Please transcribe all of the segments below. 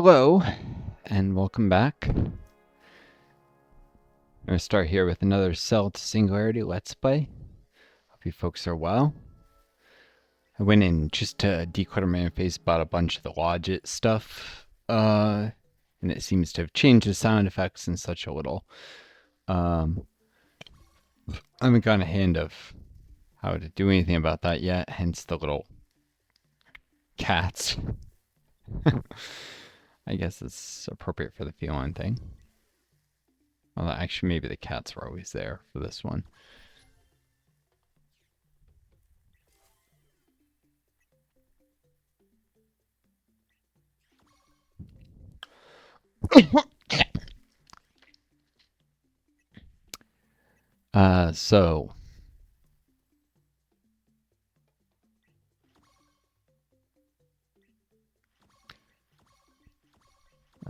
Hello, and welcome back. I'm going to start here with another Cell to Singularity Let's Play. Hope you folks are well. I went in just to declutter my interface, bought a bunch of the Logit stuff, and it seems to have changed the sound effects and such a little. I haven't gotten a hand of how to do anything about that yet, hence the little cats. I guess it's appropriate for the feline thing. Well, actually, maybe the cats were always there for this one. So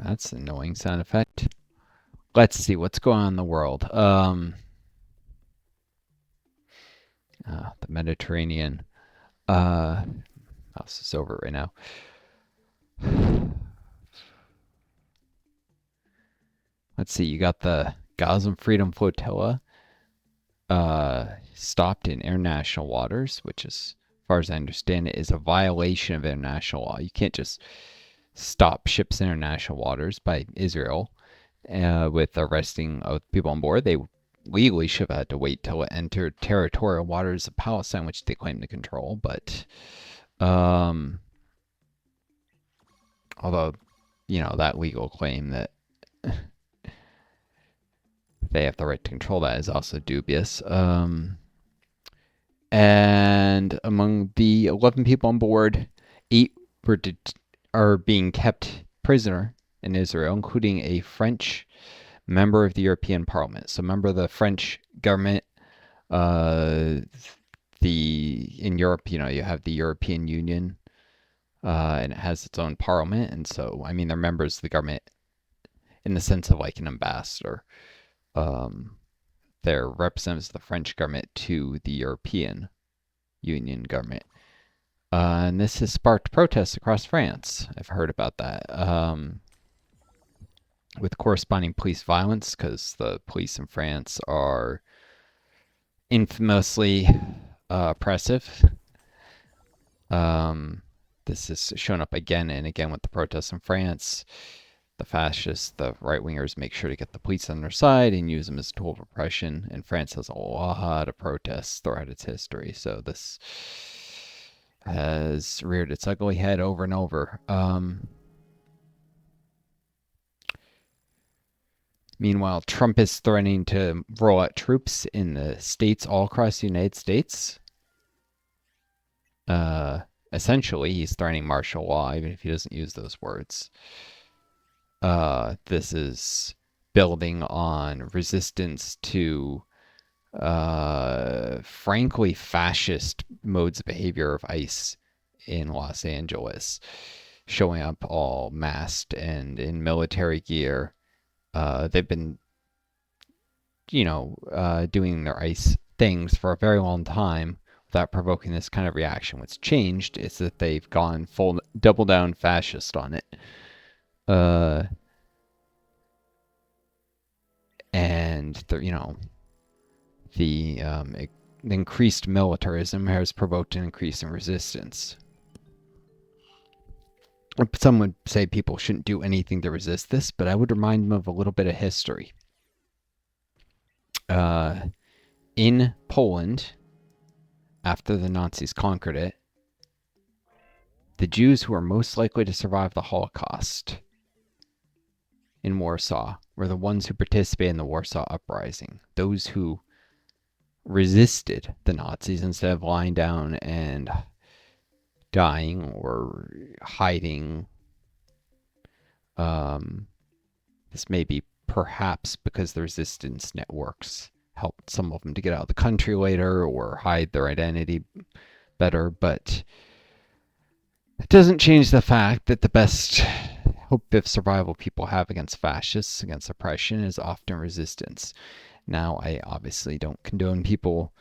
that's an annoying sound effect. Let's see what's going on in the world. The Mediterranean. Mouse is over right now. Let's see. You got the Gaza Freedom Flotilla stopped in international waters, which is, as far as I understand it, is a violation of international law. You can't just stop ships in international waters by Israel with arresting people on board. They legally should have had to wait till it entered territorial waters of Palestine, which they claim to control. But although, you know, that legal claim that they have the right to control that is also dubious. And among the 11 people on board, 8 are being kept prisoner in Israel, including a French member of the European Parliament. So, member of the French government. In Europe, you know, you have the European Union, and it has its own parliament, and so, I mean, they're members of the government in the sense of like an ambassador. They're representatives of the French government to the European Union government. And this has sparked protests across France. I've heard about that. With corresponding police violence, because the police in France are infamously oppressive. This has shown up again and again with the protests in France. The fascists, the right-wingers make sure to get the police on their side and use them as a tool of oppression. And France has a lot of protests throughout its history. So this has reared its ugly head over and over. Meanwhile, Trump is threatening to roll out troops in the states all across the United States. Essentially, he's threatening martial law, even if he doesn't use those words. This is building on resistance to, frankly, fascist modes of behavior of ICE in Los Angeles, showing up all masked and in military gear. They've been, you know, doing their ICE things for a very long time without provoking this kind of reaction. What's changed is that they've gone full double down fascist on it. And you know, the increased militarism has provoked an increase in resistance. Some would say people shouldn't do anything to resist this, but I would remind them of a little bit of history. In Poland, after the Nazis conquered it, the Jews who were most likely to survive the Holocaust in Warsaw were the ones who participated in the Warsaw Uprising. Those who resisted the Nazis instead of lying down and dying or hiding. This may be perhaps because the resistance networks helped some of them to get out of the country later or hide their identity better, but it doesn't change the fact that the best hope of survival people have against fascists, against oppression, is often resistance. Now, I obviously don't condone people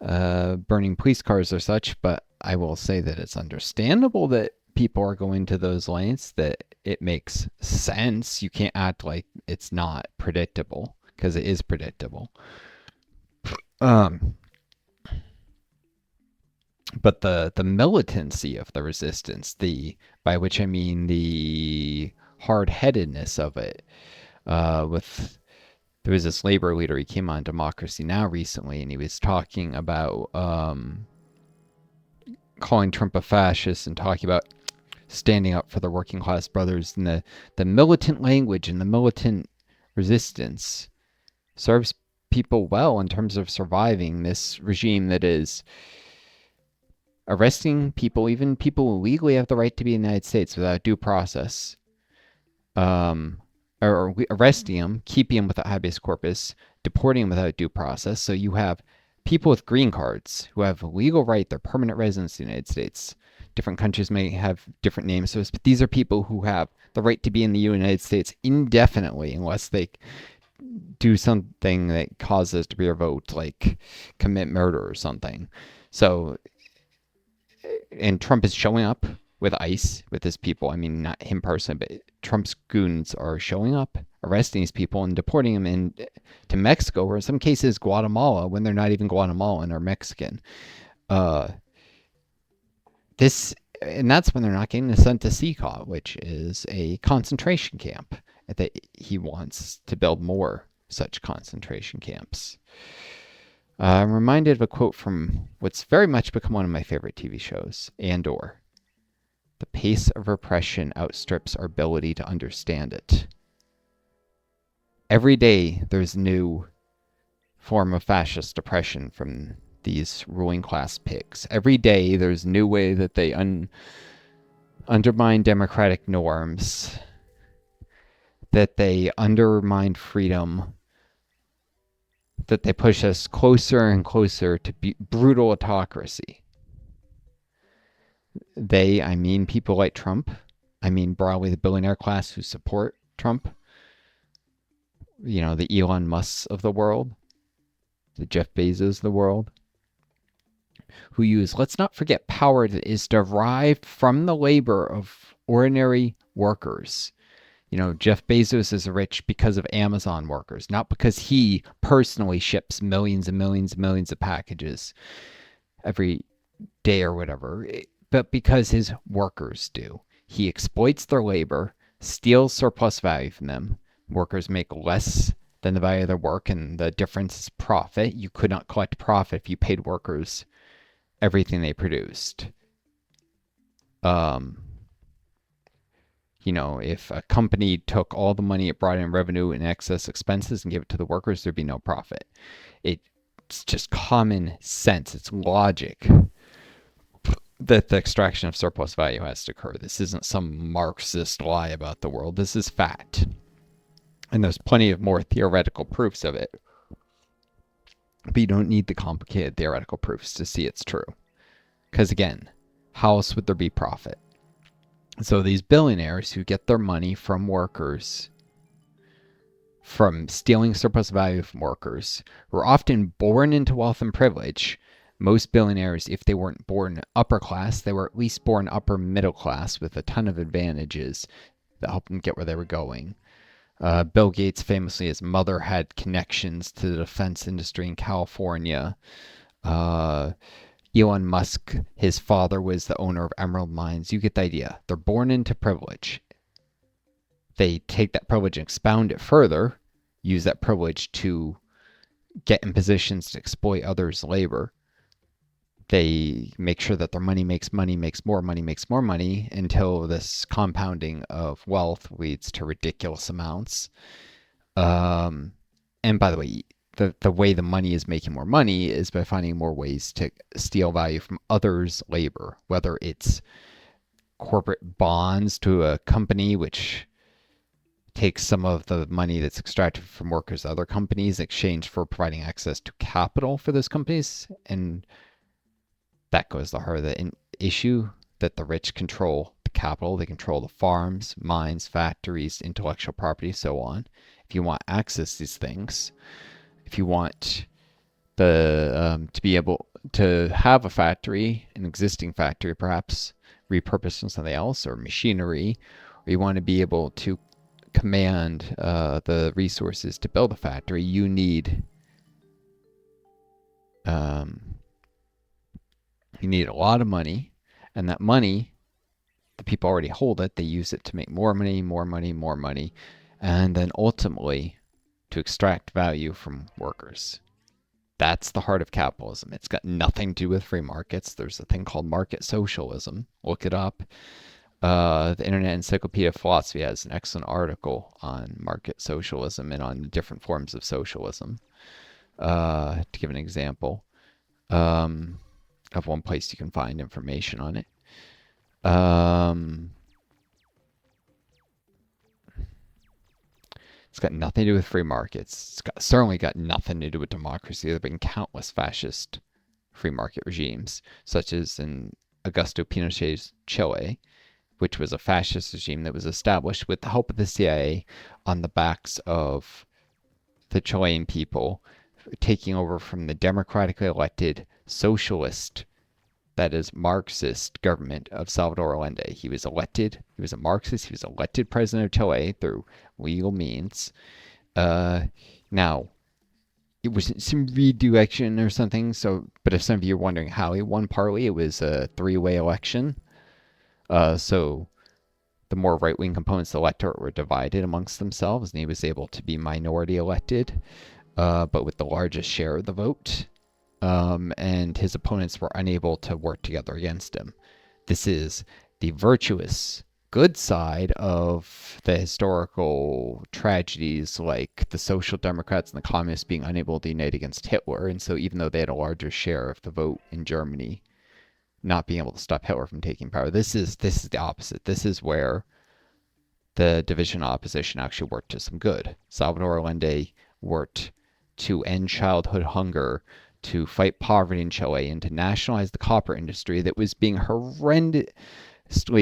burning police cars or such, but I will say that it's understandable that people are going to those lengths, that it makes sense. You can't act like it's not predictable, because it is predictable. Um, but the militancy of the resistance, the by which I mean the hard headedness of it, with there was this labor leader. He came on Democracy Now recently, and he was talking about calling Trump a fascist and talking about standing up for the working class brothers, and the militant language and the militant resistance serves people well in terms of surviving this regime that is arresting people, even people who legally have the right to be in the United States without due process, um, or arresting them, keeping them without habeas corpus, deporting them without due process. So you have people with green cards who have legal right, they're permanent residents in the United States. Different countries may have different names, but these are people who have the right to be in the United States indefinitely unless they do something that causes to be revoked, like commit murder or something. So, and Trump is showing up with ICE, with his people. I mean, not him personally, but Trump's goons are showing up, arresting these people, and deporting them to Mexico, or in some cases Guatemala, when they're not even Guatemalan or Mexican. Uh, this, and that's when they're not getting sent to CCOT, which is a concentration camp. That he wants to build more such concentration camps. I'm reminded of a quote from what's very much become one of my favorite TV shows, Andor. The pace of repression outstrips our ability to understand it. Every day there's a new form of fascist oppression from these ruling class pigs. Every day there's a new way that they undermine democratic norms, that they undermine freedom, that they push us closer and closer to brutal autocracy. They, I mean people like Trump. I mean broadly the billionaire class who support Trump. You know, the Elon Musks of the world, the Jeff Bezos of the world, who use, let's not forget, power that is derived from the labor of ordinary workers. You know, Jeff Bezos is rich because of Amazon workers, not because he personally ships millions and millions and millions of packages every day or whatever, but because his workers do. He exploits their labor, steals surplus value from them. Workers make less than the value of their work, and the difference is profit. You could not collect profit if you paid workers everything they produced. You know, if a company took all the money it brought in revenue and excess expenses and gave it to the workers, there'd be no profit. It's just common sense. It's logic that the extraction of surplus value has to occur. This isn't some Marxist lie about the world. This is fact. And there's plenty of more theoretical proofs of it. But you don't need the complicated theoretical proofs to see it's true. Because again, how else would there be profit? So these billionaires who get their money from workers, from stealing surplus value from workers, were often born into wealth and privilege. Most billionaires, if they weren't born upper class, they were at least born upper middle class with a ton of advantages that helped them get where they were going. Bill Gates, famously, his mother had connections to the defense industry in California. Elon Musk, his father was the owner of Emerald Mines. You get the idea. They're born into privilege. They take that privilege and expound it further, use that privilege to get in positions to exploit others' labor. They make sure that their money makes more money until this compounding of wealth leads to ridiculous amounts. And by the way, the way the money is making more money is by finding more ways to steal value from others' labor, whether it's corporate bonds to a company which takes some of the money that's extracted from workers at other companies in exchange for providing access to capital for those companies. And that goes to the heart of the issue, that the rich control the capital. They control the farms, mines, factories, intellectual property, so on. If you want access to these things, if you want to be able to have a factory, an existing factory perhaps, repurposed for something else, or machinery, or you want to be able to command the resources to build a factory, you need um, a lot of money, and that money, the people already hold it. They use it to make more money, more money, more money, and then ultimately to extract value from workers. That's the heart of capitalism. It's got nothing to do with free markets. There's a thing called market socialism. Look it up. The Internet Encyclopedia of Philosophy has an excellent article on market socialism and on different forms of socialism. To give an example of one place you can find information on it. It's got nothing to do with free markets. Certainly got nothing to do with democracy. There have been countless fascist free market regimes, such as in Augusto Pinochet's Chile, which was a fascist regime that was established with the help of the CIA on the backs of the Chilean people, taking over from the democratically elected socialist, that is Marxist, government of Salvador Allende. He was elected. He was a Marxist. He was elected president of Chile through legal means. Now, it was some redirection or something. So, but if some of you are wondering how he won, partly it was a three-way election. So the more right-wing components of the electorate were divided amongst themselves, and he was able to be minority elected, but with the largest share of the vote. And his opponents were unable to work together against him. This is the virtuous, good side of the historical tragedies, like the Social Democrats and the Communists being unable to unite against Hitler. And so, even though they had a larger share of the vote in Germany, not being able to stop Hitler from taking power, this is the opposite. This is where the division opposition actually worked to some good. Salvador Allende worked to end childhood hunger, to fight poverty in Chile, and to nationalize the copper industry that was being horrendously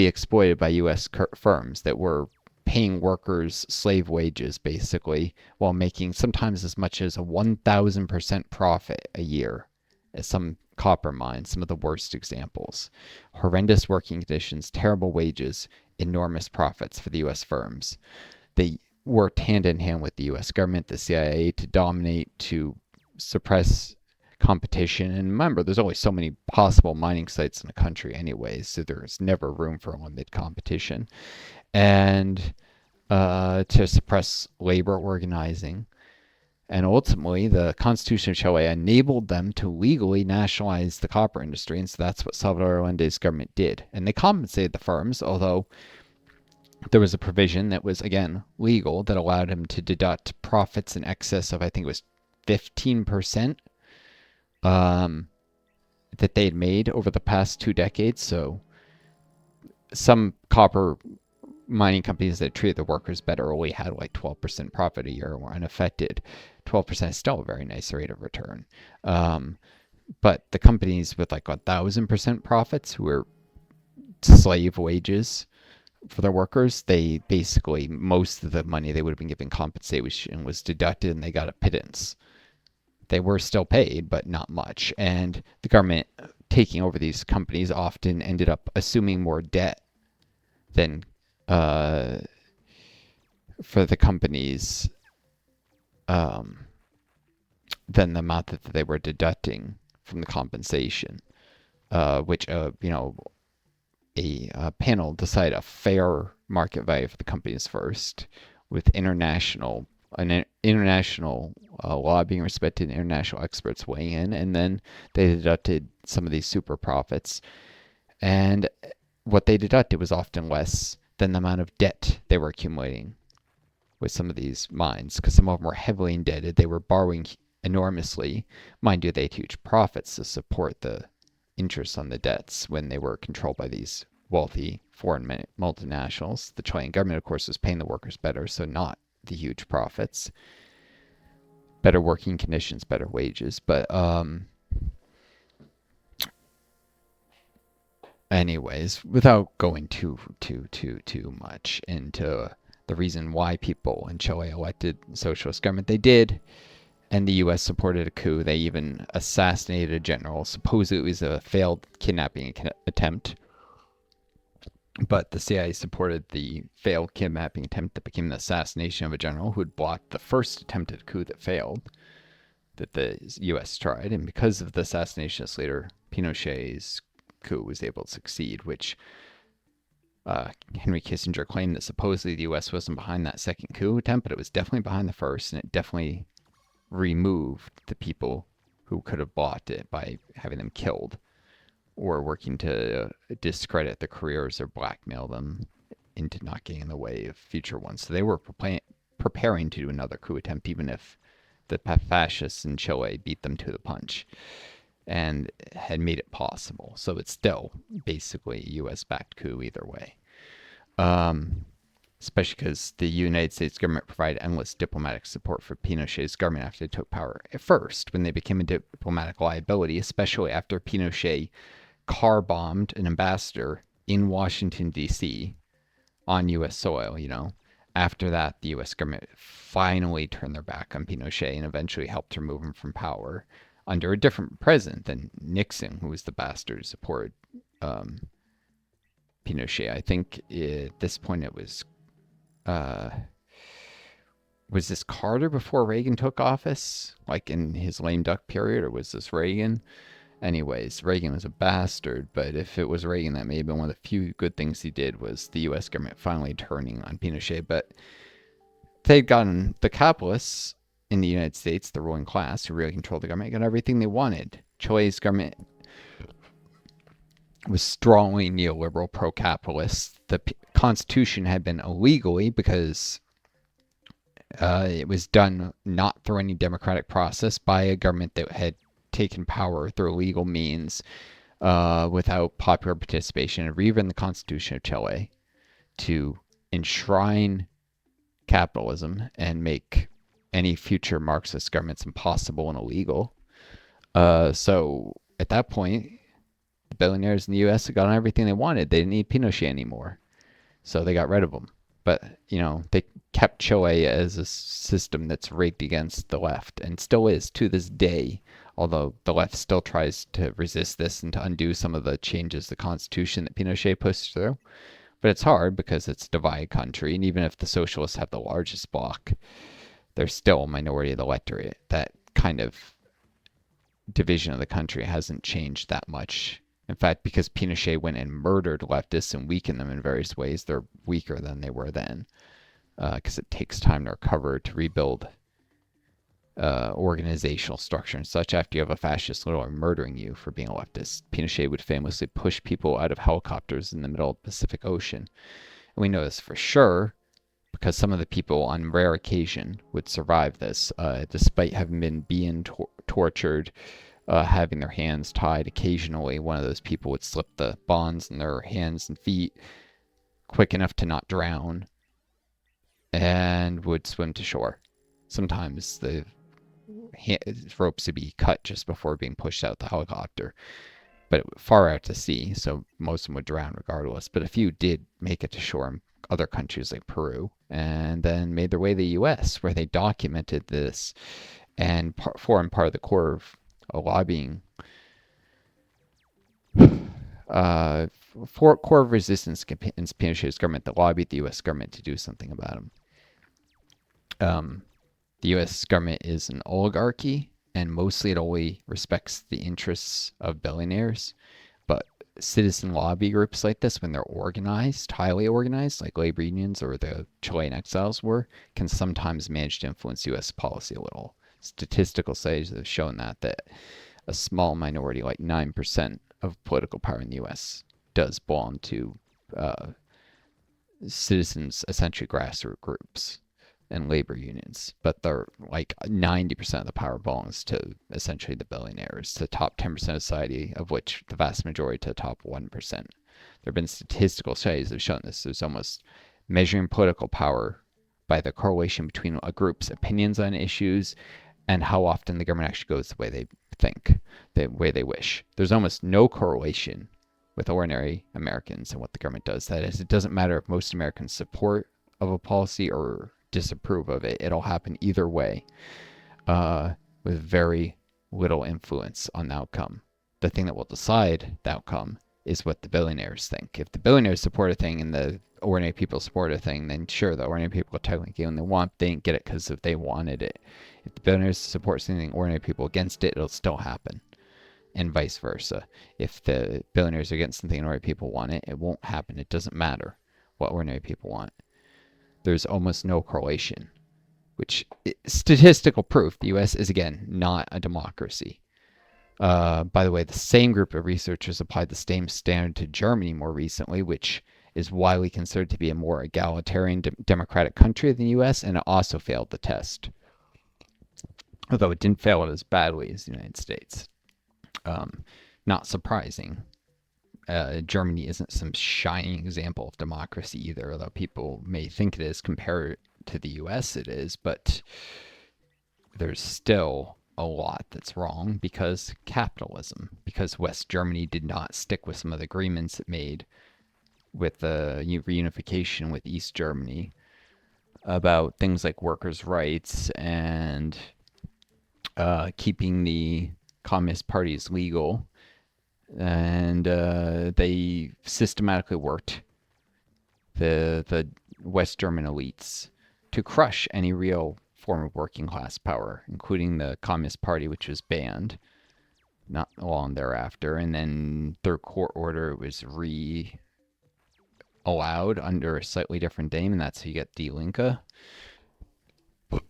exploited by U.S. firms that were paying workers slave wages, basically, while making sometimes as much as a 1,000% profit a year at some copper mines, some of the worst examples. Horrendous working conditions, terrible wages, enormous profits for the U.S. firms. They worked hand in hand with the U.S. government, the CIA, to dominate, to suppress competition. And remember, there's only so many possible mining sites in a country anyways, so there's never room for unlimited competition. And to suppress labor organizing. And ultimately, the Constitution of Chile enabled them to legally nationalize the copper industry. And so that's what Salvador Allende's government did. And they compensated the firms, although there was a provision that was, again, legal that allowed him to deduct profits in excess of, I think it was 15% that they had made over the past 2 decades. So some copper mining companies that treated the workers better only had like 12% profit a year and were unaffected. 12% is still a very nice rate of return. But the companies with like 1,000% profits, who were slave wages for their workers, they basically, most of the money they would have been given compensation was deducted and they got a pittance. They were still paid, but not much. And the government taking over these companies often ended up assuming more debt than for the companies than the amount that they were deducting from the compensation, which a panel decided a fair market value for the companies first, with international law being respected, and international experts weighing in, and then they deducted some of these super profits. And what they deducted was often less than the amount of debt they were accumulating with some of these mines, because some of them were heavily indebted. They were borrowing enormously. Mind you, they had huge profits to support the interest on the debts when they were controlled by these wealthy foreign multinationals. The Chilean government, of course, was paying the workers better, so not the huge profits. Better working conditions, better wages. But anyways, without going too much into the reason why people in Chile elected socialist government, they did, and the U.S. supported a coup. They even assassinated a general. Supposedly it was a failed kidnapping attempt, But the CIA supported the failed kidnapping attempt that became the assassination of a general who had blocked the first attempted coup that failed, that the U.S. tried. And because of the assassination, later Pinochet's coup was able to succeed, which Henry Kissinger claimed that supposedly the U.S. wasn't behind that second coup attempt, but it was definitely behind the first, and it definitely removed the people who could have blocked it by having them killed or working to discredit the careers or blackmail them into not getting in the way of future ones. So they were preparing to do another coup attempt, even if the fascists in Chile beat them to the punch and had made it possible. So it's still basically a U.S. backed coup either way. Um, Especially because the United States government provided endless diplomatic support for Pinochet's government after they took power. At first, when they became a diplomatic liability, especially after Pinochet car bombed an ambassador in Washington, D.C. on U.S. soil, After that, the U.S. government finally turned their back on Pinochet and eventually helped remove him from power under a different president than Nixon, who was the bastard who supported um, Pinochet. I think at this point it uh, was this Carter before Reagan took office, like in his lame duck period, or was this Reagan? Anyways, Reagan was a bastard, but if it was Reagan, that may have been one of the few good things he did was the U.S. government finally turning on Pinochet. But they'd gotten the capitalists in the United States, the ruling class, who really controlled the government, got everything they wanted. Chile's government was strongly neoliberal, pro-capitalist. The Constitution had been illegally because it was done not through any democratic process by a government that had taken power through illegal means without popular participation, and rewritten the Constitution of Chile to enshrine capitalism and make any future Marxist governments impossible and illegal. So at that point, the billionaires in the U.S. had gotten everything they wanted. They didn't need Pinochet anymore, so they got rid of him. But they kept Chile as a system that's rigged against the left, and still is to this day. Although the left still tries to resist this and to undo some of the changes to the Constitution that Pinochet pushed through. But it's hard because it's a divided country, and even if the socialists have the largest bloc, there's still a minority of the electorate. That kind of division of the country hasn't changed that much. In fact, because Pinochet went and murdered leftists and weakened them in various ways, they're weaker than they were then. Because it takes time to recover, to rebuild organizational structure and such. After you have a fascist leader murdering you for being a leftist, Pinochet would famously push people out of helicopters in the middle of the Pacific Ocean. And we know this for sure because some of the people on rare occasion would survive this, despite having been being tortured, having their hands tied. Occasionally, one of those people would slip the bonds in their hands and feet quick enough to not drown and would swim to shore. Sometimes the ropes would be cut just before being pushed out the helicopter, but far out to sea, so most of them would drown regardless. But a few did make it to shore in other countries like Peru, and then made their way to the U.S., where they documented this and formed part of the core of a lobbying for core of resistance against Pinochet's government that lobbied the U.S. government to do something about him. The U.S. government is an oligarchy, and mostly it only respects the interests of billionaires. But citizen lobby groups like this, when they're organized, highly organized, like labor unions or the Chilean exiles were, can sometimes manage to influence U.S. policy a little. Statistical studies have shown that a small minority, like 9% of political power in the U.S., does belong to citizens, essentially grassroots groups and labor unions, but they're like 90% of the power belongs to essentially the billionaires, the top 10% of society, of which the vast majority to the top 1%. There have been statistical studies that have shown this. There's almost measuring political power by the correlation between a group's opinions on issues and how often the government actually goes the way they think, the way they wish. There's almost no correlation with ordinary Americans and what the government does. That is, it doesn't matter if most Americans support of a policy or disapprove of it. It'll happen either way, with very little influence on the outcome. The thing that will decide the outcome is what the billionaires think. If the billionaires support a thing and the ordinary people support a thing, then sure, the ordinary people technically get what they want. They didn't get it because if they wanted it. If the billionaires support something, ordinary people against it, it'll still happen. And vice versa. If the billionaires are against something and ordinary people want it, it won't happen. It doesn't matter what ordinary people want. There's almost no correlation, which statistical proof the U.S. is, again, not a democracy. By the way, the same group of researchers applied the same standard to Germany more recently, which is widely considered to be a more egalitarian democratic country than the U.S., and it also failed the test, although it didn't fail it as badly as the United States. Not surprising. Germany isn't some shining example of democracy either, although people may think it is compared to the US, it is, but there's still a lot that's wrong because capitalism, because West Germany did not stick with some of the agreements it made with the reunification with East Germany about things like workers' rights and keeping the Communist parties legal. And they systematically worked the West German elites to crush any real form of working class power, including the Communist Party, which was banned not long thereafter. And then through court order, it was allowed under a slightly different name, and that's how you get Die Linke.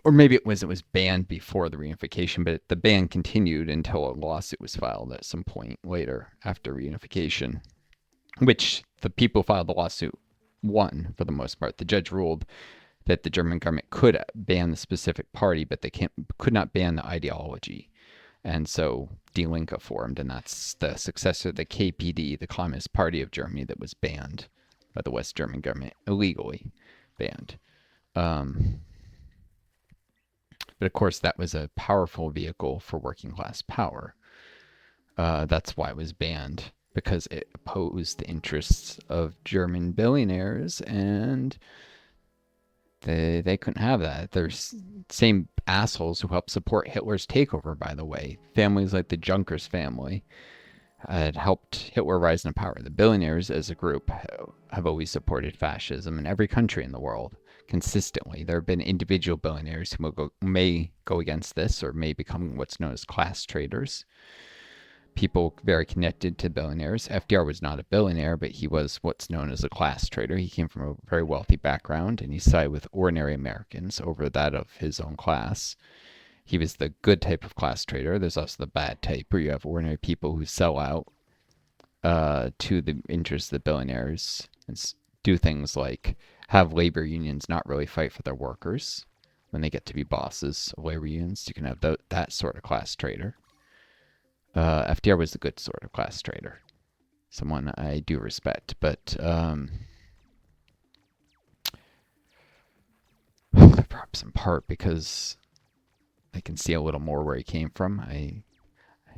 Or maybe it was banned before the reunification, but the ban continued until a lawsuit was filed at some point later after reunification, which the people who filed the lawsuit won for the most part. The judge ruled that the German government could ban the specific party, but they could not ban the ideology. And so Die Linke formed, and that's the successor of the KPD, the Communist Party of Germany, that was banned by the West German government, illegally banned. But of course, that was a powerful vehicle for working class power. That's why it was banned, because it opposed the interests of German billionaires, and they couldn't have that. There's same assholes who helped support Hitler's takeover, by the way. Families like the Junkers family had helped Hitler rise into power. The billionaires as a group have always supported fascism in every country in the world consistently. There have been individual billionaires who may go against this or may become what's known as class traders. People very connected to billionaires. FDR was not a billionaire, but he was what's known as a class trader. He came from a very wealthy background, and he sided with ordinary Americans over that of his own class. He was the good type of class trader. There's also the bad type, where you have ordinary people who sell out to the interests of the billionaires and do things like have labor unions not really fight for their workers when they get to be bosses of labor unions. You can have that sort of class trader. FDR was the good sort of class trader, someone I do respect, but perhaps in part because I can see a little more where he came from. I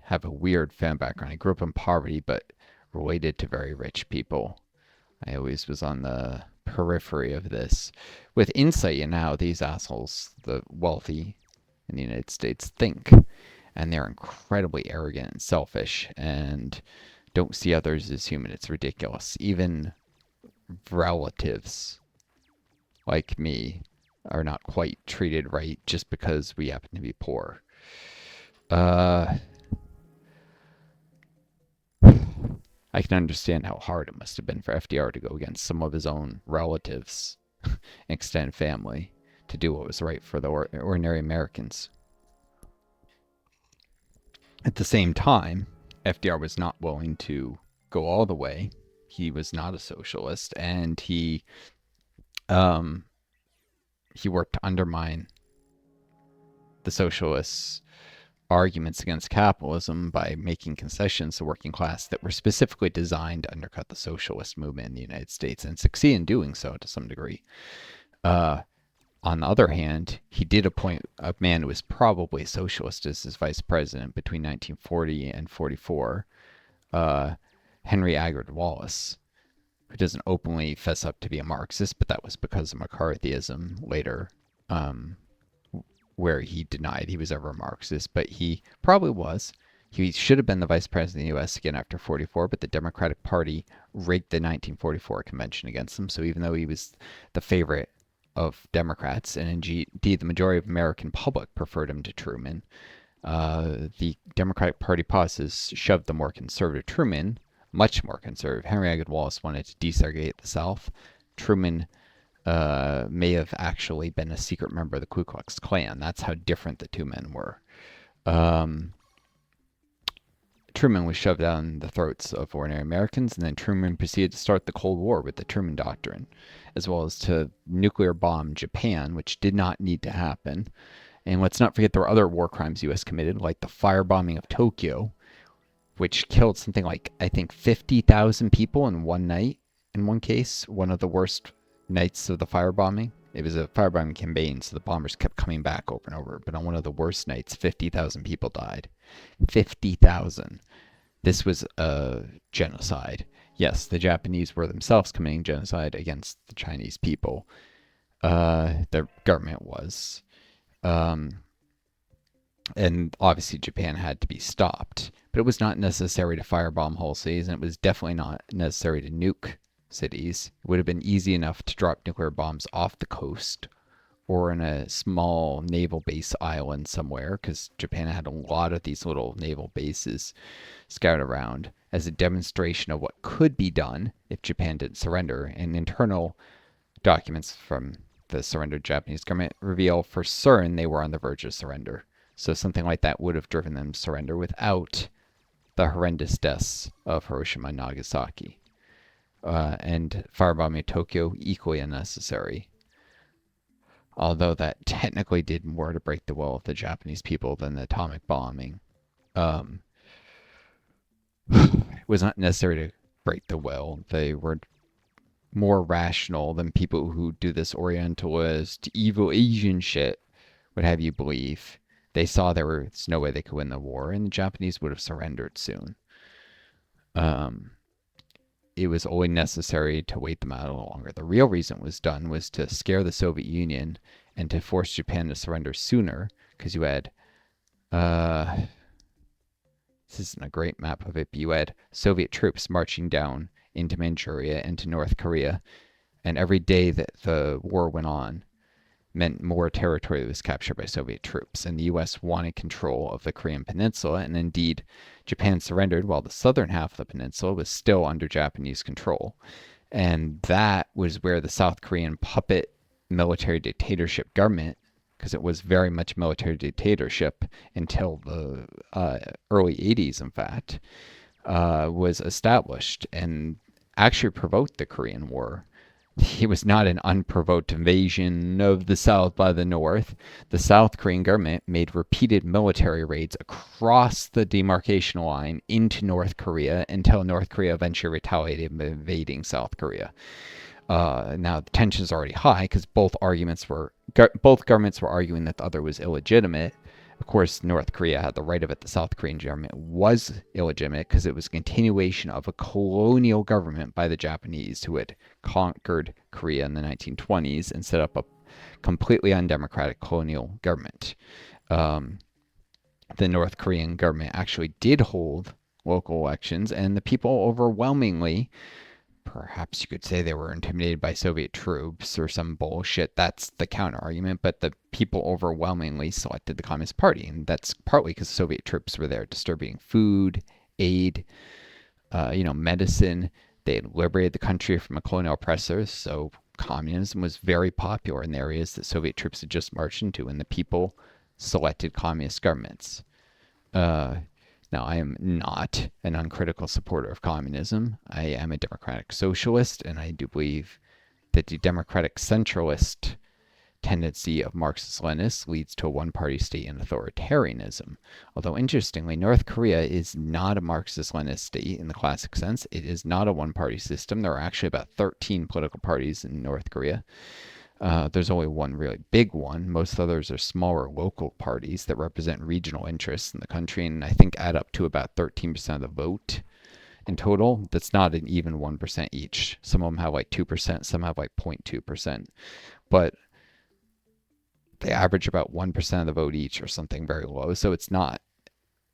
have a weird fan background. I grew up in poverty, but related to very rich people. I always was on the periphery of this. With insight in how these assholes, the wealthy in the United States, think. And they're incredibly arrogant and selfish and don't see others as human. It's ridiculous. Even relatives like me are not quite treated right just because we happen to be poor. I can understand how hard it must have been for FDR to go against some of his own relatives, extended family, to do what was right for the ordinary Americans. At the same time, FDR was not willing to go all the way. He was not a socialist, and he worked to undermine the socialists' arguments against capitalism by making concessions to working class that were specifically designed to undercut the socialist movement in the United States, and succeed in doing so to some degree. On the other hand, he did appoint a man who was probably a socialist as his vice president between 1940 and 44, Henry Agard Wallace, who doesn't openly fess up to be a Marxist, but that was because of McCarthyism later, where he denied he was ever a Marxist, but he probably was. He should have been the vice president of the U.S. again after 44, but the Democratic Party rigged the 1944 convention against him. So even though he was the favorite of Democrats, and indeed the majority of American public preferred him to Truman, the Democratic Party bosses shoved the more conservative Truman, much more conservative. Henry Agad Wallace wanted to desegregate the South. Truman may have actually been a secret member of the Ku Klux Klan. That's how different the two men were. Um, Truman was shoved down the throats of ordinary Americans, and then Truman proceeded to start the Cold War with the Truman Doctrine, as well as to nuclear bomb Japan, which did not need to happen. And let's not forget there were other war crimes the U.S. committed, like the firebombing of Tokyo, which killed something like, I think, 50,000 people in one night in one case, one of the worst nights of the firebombing. It was a firebombing campaign, so the bombers kept coming back over and over. But on one of the worst nights, 50,000 people died. 50,000. This was a genocide. Yes, the Japanese were themselves committing genocide against the Chinese people. The government was. And obviously Japan had to be stopped. But it was not necessary to firebomb whole cities, and it was definitely not necessary to nuke cities. It would have been easy enough to drop nuclear bombs off the coast or in a small naval base island somewhere, because Japan had a lot of these little naval bases scattered around as a demonstration of what could be done if Japan didn't surrender. And internal documents from the surrendered Japanese government reveal for certain they were on the verge of surrender. So something like that would have driven them to surrender without the horrendous deaths of Hiroshima and Nagasaki. And firebombing Tokyo, equally unnecessary. Although that technically did more to break the will of the Japanese people than the atomic bombing. It was not necessary to break the will. They were more rational than people who do this Orientalist, evil Asian shit would have you believe. They saw there was no way they could win the war, and the Japanese would have surrendered soon. It was only necessary to wait them out a little longer. The real reason it was done was to scare the Soviet Union and to force Japan to surrender sooner, because you had, this isn't a great map of it, but you had Soviet troops marching down into Manchuria, into North Korea, and every day that the war went on meant more territory was captured by Soviet troops, and the U.S. wanted control of the Korean peninsula, and indeed, Japan surrendered while the southern half of the peninsula was still under Japanese control. And that was where the South Korean puppet military dictatorship government, because it was very much military dictatorship until the early 80s, in fact, was established and actually provoked the Korean War. It was not an unprovoked invasion of the South by the North. The South Korean government made repeated military raids across the demarcation line into North Korea until North Korea eventually retaliated by invading South Korea. Now the tensions are already high because both governments were arguing that the other was illegitimate. Of course, North Korea had the right of it. The South Korean government was illegitimate because it was a continuation of a colonial government by the Japanese who had conquered Korea in the 1920s and set up a completely undemocratic colonial government. The North Korean government actually did hold local elections, and the people overwhelmingly, perhaps you could say they were intimidated by Soviet troops or some bullshit. That's the counter argument. But the people overwhelmingly selected the Communist Party. And that's partly because Soviet troops were there distributing food, aid, medicine. They had liberated the country from a colonial oppressor. So communism was very popular in the areas that Soviet troops had just marched into. And the people selected communist governments. Now, I am not an uncritical supporter of communism. I am a democratic socialist, and I do believe that the democratic centralist tendency of Marxist-Leninists leads to a one-party state and authoritarianism. Although, interestingly, North Korea is not a Marxist-Leninist state in the classic sense. It is not a one-party system. There are actually about 13 political parties in North Korea. There's only one really big one. Most others are smaller local parties that represent regional interests in the country, and I think add up to about 13% of the vote in total. That's not an even 1% each. Some of them have like 2%, some have like 0.2%. But they average about 1% of the vote each or something very low. So it's not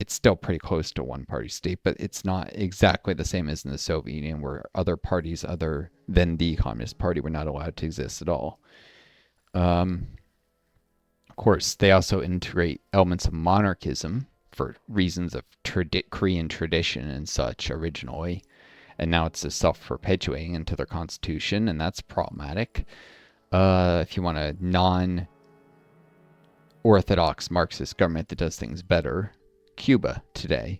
it's still pretty close to a one-party state, but it's not exactly the same as in the Soviet Union, where other parties other than the Communist Party were not allowed to exist at all. Um, of course, they also integrate elements of monarchism for reasons of Korean tradition and such originally, and now it's just self-perpetuating into their constitution, and that's problematic. If you want a non-orthodox Marxist government that does things better, Cuba today,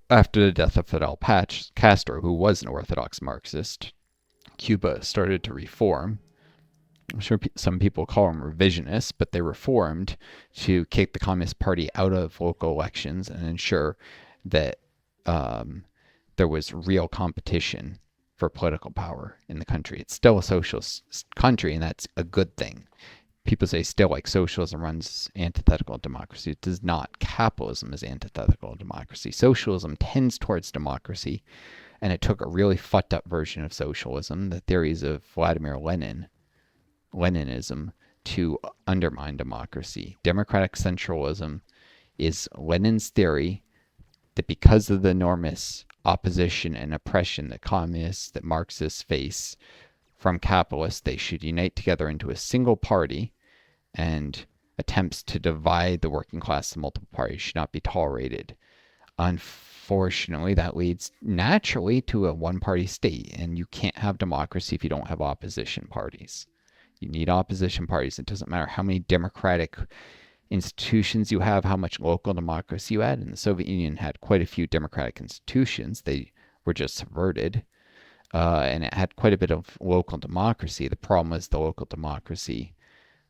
after the death of Fidel Castro, who was an orthodox Marxist, Cuba started to reform. I'm sure some people call them revisionists, but they reformed to kick the Communist Party out of local elections and ensure that there was real competition for political power in the country. It's still a socialist country, and that's a good thing. People say still like socialism runs antithetical to democracy. It does not. Capitalism is antithetical to democracy. Socialism tends towards democracy, and it took a really fucked up version of socialism, the theories of Vladimir Leninism, to undermine democracy. Democratic centralism is Lenin's theory that because of the enormous opposition and oppression that communists, that Marxists face from capitalists, they should unite together into a single party, and attempts to divide the working class to multiple parties should not be tolerated. Unfortunately, that leads naturally to a one-party state, and you can't have democracy if you don't have opposition parties. You need opposition parties. It doesn't matter how many democratic institutions you have, how much local democracy you had. And the Soviet Union had quite a few democratic institutions. They were just subverted. And it had quite a bit of local democracy. The problem was the local democracy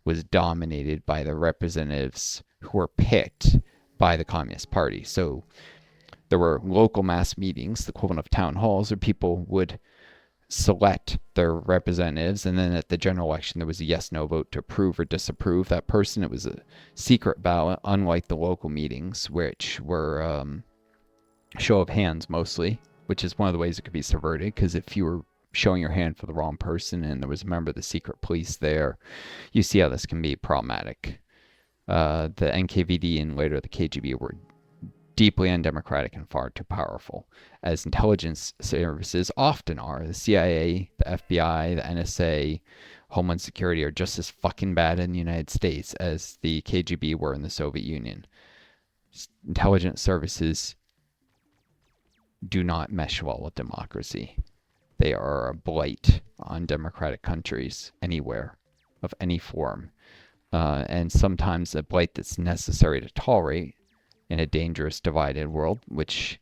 was dominated by the representatives who were picked by the Communist Party. So there were local mass meetings, the equivalent of town halls, where people would select their representatives, and then at the general election there was a yes-no vote to approve or disapprove that person. It was a secret ballot, unlike the local meetings, which were show of hands mostly, which is one of the ways it could be subverted, because if you were showing your hand for the wrong person and there was a member of the secret police there, you see how this can be problematic. The NKVD and later the KGB were deeply undemocratic and far too powerful, as intelligence services often are. The CIA, the FBI, the NSA, Homeland Security are just as fucking bad in the United States as the KGB were in the Soviet Union. Intelligence services do not mesh well with democracy. They are a blight on democratic countries anywhere, of any form, and sometimes a blight that's necessary to tolerate in a dangerous divided world, which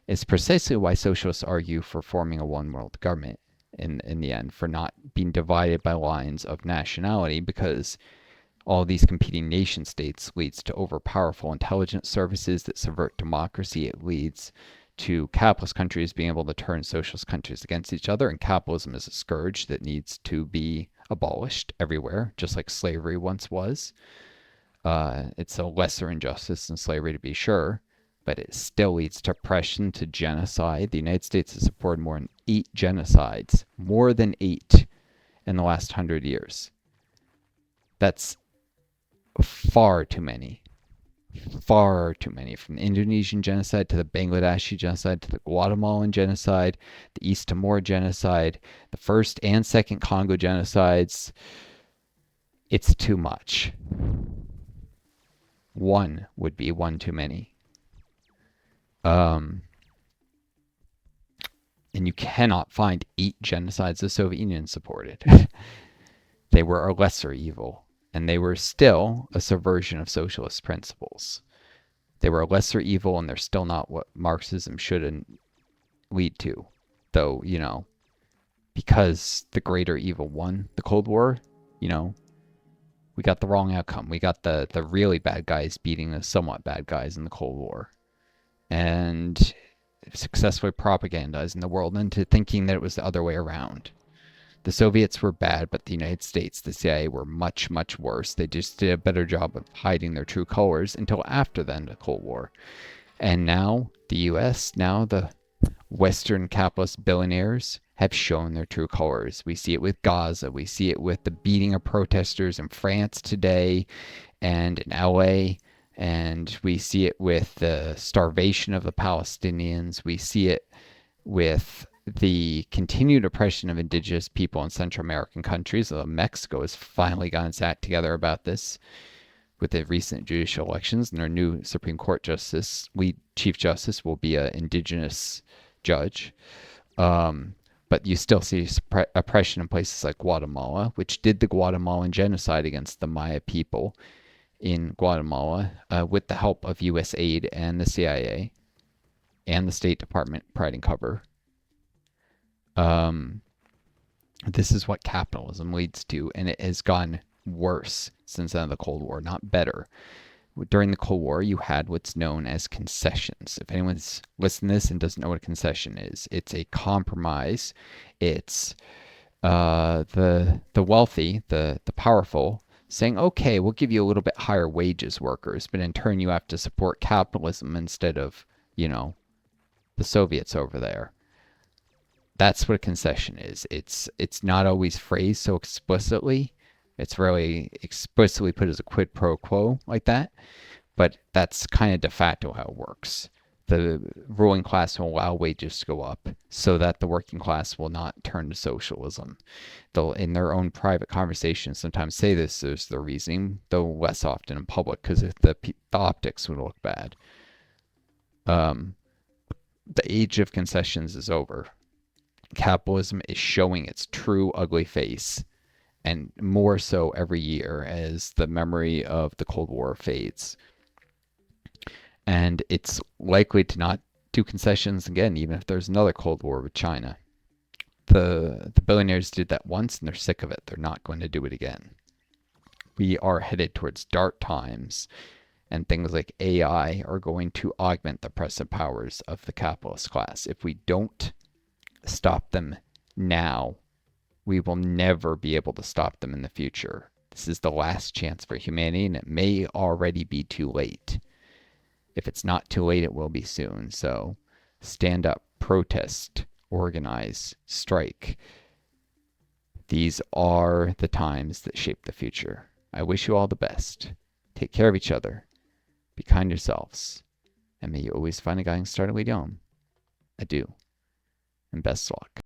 is precisely why socialists argue for forming a one world government in the end, for not being divided by lines of nationality, because all these competing nation states leads to overpowerful intelligence services that subvert democracy. It leads to capitalist countries being able to turn socialist countries against each other, and capitalism is a scourge that needs to be abolished everywhere, just like slavery once was. It's a lesser injustice than slavery, to be sure, but it still leads to oppression, to genocide. The United States has supported more than 8 genocides, more than 8 in the last 100 years. That's far too many. Far too many. From the Indonesian genocide to the Bangladeshi genocide to the Guatemalan genocide, the East Timor genocide, the first and second Congo genocides. It's too much. One would be one too many. And you cannot find 8 genocides the Soviet Union supported. They were a lesser evil, and they were still a subversion of socialist principles. They were a lesser evil, and they're still not what Marxism should lead to. Though, because the greater evil won the Cold War, we got the wrong outcome. We got the really bad guys beating the somewhat bad guys in the Cold War, and successfully propagandizing the world into thinking that it was the other way around. The Soviets were bad, but the United States, the CIA, were much, much worse. They just did a better job of hiding their true colors until after the end of the Cold War. And now the US, now the Western capitalist billionaires have shown their true colors. We see it with Gaza. We see it with the beating of protesters in France today and in LA And we see it with the starvation of the Palestinians. We see it with the continued oppression of indigenous people in Central American countries. Mexico has finally gotten its act together about this with the recent judicial elections, and our new Supreme Court Chief Justice, will be an indigenous judge. Um, but you still see oppression in places like Guatemala, which did the Guatemalan genocide against the Maya people in Guatemala with the help of U.S. aid and the CIA and the State Department providing cover. Um, this is what capitalism leads to, and it has gone worse since the end of the Cold War, not better. During the Cold War, you had what's known as concessions. If anyone's listening to this and doesn't know what a concession is, it's a compromise. It's the wealthy, the powerful, saying, okay, we'll give you a little bit higher wages, workers, but in turn you have to support capitalism instead of, you know, the Soviets over there. That's what a concession is. It's not always phrased so explicitly. It's really explicitly put as a quid pro quo like that, but that's kind of de facto how it works. The ruling class will allow wages to go up so that the working class will not turn to socialism. They'll, in their own private conversations, sometimes say this is their reasoning, though less often in public because the optics would look bad. The age of concessions is over. Capitalism is showing its true ugly face, and more so every year as the memory of the Cold War fades. And it's likely to not do concessions again, even if there's another Cold War with China. The billionaires did that once and they're sick of it. They're not going to do it again. We are headed towards dark times, and things like AI are going to augment the oppressive powers of the capitalist class. If we don't stop them now, we will never be able to stop them in the future. This is the last chance for humanity, and it may already be too late. If it's not too late, it will be soon. So stand up, protest, organize, strike. These are the times that shape the future. I wish you all the best. Take care of each other. Be kind to yourselves. And may you always find a guiding star to lead you home. Adieu, and best luck.